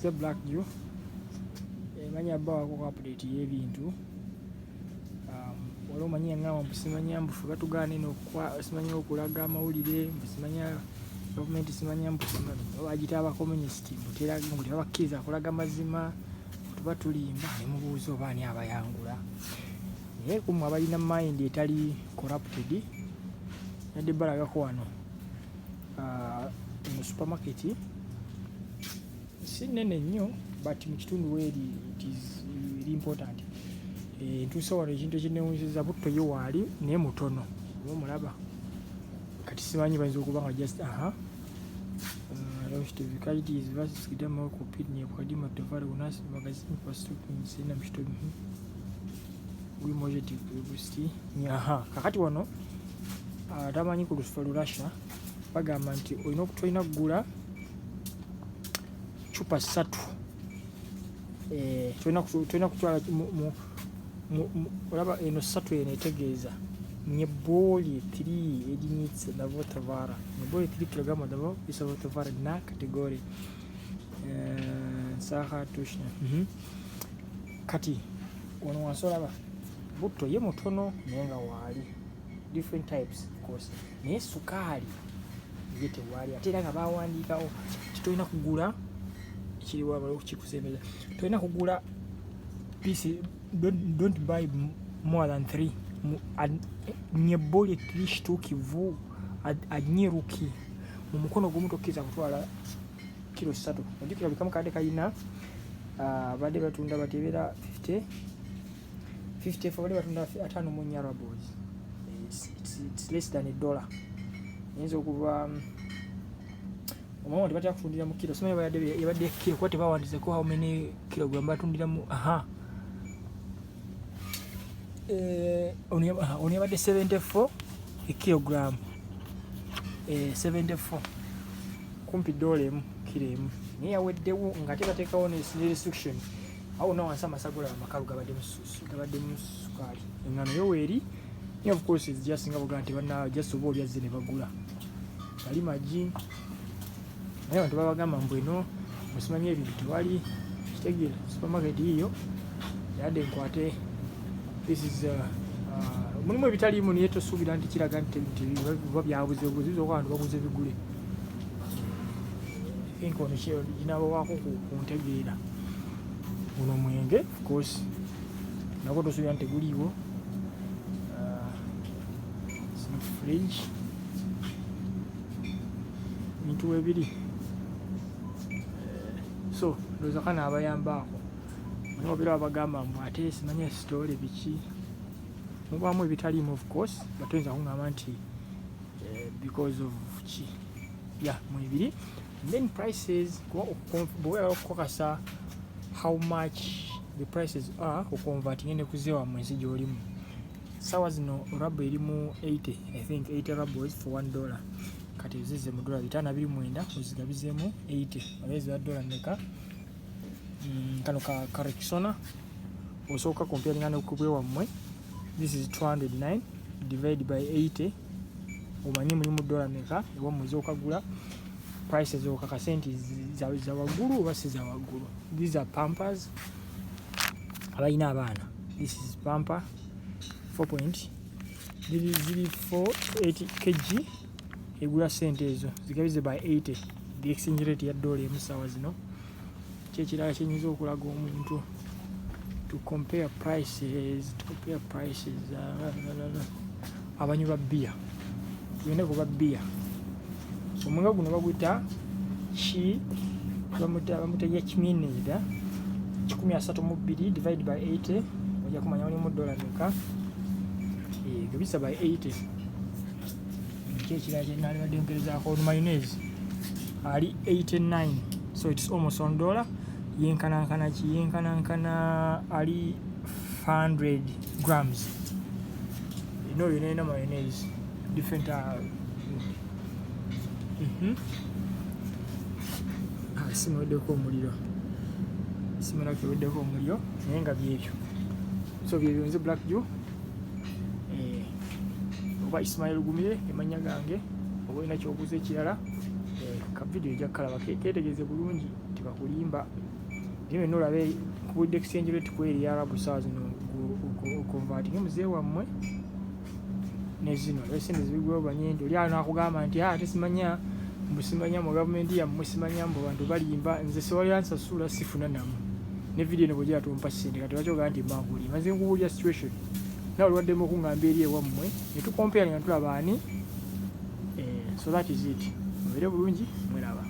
ze black Jew manya bawako ku update y'ebintu waliwo manyi ngamba mbusimanya mbufe batugane n'okwa simanya okulaga amawulire mbusimanya gavumenti simanya mbusimanya bagita abakomunisiti mbutera ngo tebakkiriza akulaga amazima tuba tulimba ne mubuuza oba ani abayangula naye kumwe abalina mind etali corrupted yadde balagako wano mu supermarket si nene nnyo but mu kitundu weeri it is really important ntuuse wano ekintu ekinewunziza butto yo waali naye mutono oba omulaba kati simanyi bayinza okuba nga just Vikality versus Kidama kupini kwa dima tofari unasi magazini kwa stoki msina mshitobi ui moja tikusti kakati wano tamanyi ku lufalulasha bagamba nti olina okutolina kugula chupa 3 tolina kutwala olaba eno 3 eno etegeeza nyeboli 3 единицы одного товара. Nyeboli 3 килограмма одного весового товара на категории. Сахар точно. Kati wano wansolaba butto ye mutono naye nga waali different types of course naye sukaali ye tewaali ate era nga bawandiikawo titolina kugula ekiriwa bali okukikusembeza tolina kugula piece don't buy more than 3 nyeboli 3 shituukivu anyeruki mu mukono gumu tokkiza kutwala kilo 3 ojjukira bikamu kadde kalina badde batunda batebera 50 for batunda 5 mu nyarables it's less than $1 yinza okuba omwana tebatera kutundira mu kilo simanyi yabadde kilo kuba tebawandizeko how many kilogram batundira mu on yabadde 74 kilogram 74 kumpi $1 emu kilo emu naye yaweddewo nga tebateekawo ne restriction awo no wansi amasagola amakalu gabadde mu sukaali engano yo weeri naye of course zijasinga buga nti banna just oba olyazze ne bagula bali magi naye abantu babagamba mbu eno musimanyi ebintu tewali kitegeera supermarket yiyo yadde nkwate this is mulimu ebitaliimu naye tosuubira nti kiraga nti biba byabuze buzizo kwa bantu baguze bigule enkono kinabawaako ku ntegeera guno mwenge of course nako tosuubira nti guliiwo fridge bintu webiri so ndowooza kana abayambaako nibo bira abagamba mbu ate simanya sitole biki mubaamu ebitaliimu of course batoyinza kungamba nti because of ki mwebiri then prices bwewera okukakasa how much the prices are okonverting ne kuzewa mwezi gyolimu sawa zino rabo erimu 80 I think 80 rabos for $1 kati ezize mu $529 ozigabizemu 80 olezi wa $1 meka kano ka Rexona osooka comparing ne kubwe wammwe this is 209 divided by 80 omanyi mulimu $1 meka ewa mwezi okagula prices okakasenti za waggulu oba si za waggulu these are pampers abalina abaana this is pamper 4 ziri 480 kg egula sente ezo zigabize by 80 the exchange rate ya $1 emu sawa zino kyekirala kyenyinza okulaga omuntu to compare prices abanywi ba bbiya tugende ku ba bbiya omwenge guno baguyita bamutaya kiminida 132 divided by 80 ojja kumanya mulimu $1 meka gabisa by 80 kyekirala kyenali badde nkerezaako mayonnaise ali 89 so it's almost $1 yenkanankana ali 500 grams yonena mayonnaise different simuweddeko omuliro naye nga byebyo so byebyo nze black Jew oba Ismail Gumire emanya gange oba olina kyobuuza ekirala ka video ejja kukalaba ketegeeze bulungi tebakulimba naye no olabe kubudde exchange rate kweri ya Arabu sawa zino okonvatinga muzee wammwe ne zino esente zibigwawo banyendo oli awo nakugamba nti ate simanya musimanya mu gavumenti yammwe simanya mbu bantu balimba nze sewali ansasula sifuna namu ne video eno bwegera tumpa sente kati bakyoga nti manguli maze nkubuulira situation nawe olwaddemu okungamba eri ewammwe ne tukompera ne tulaba ani so that is it mubere bulungi mweraba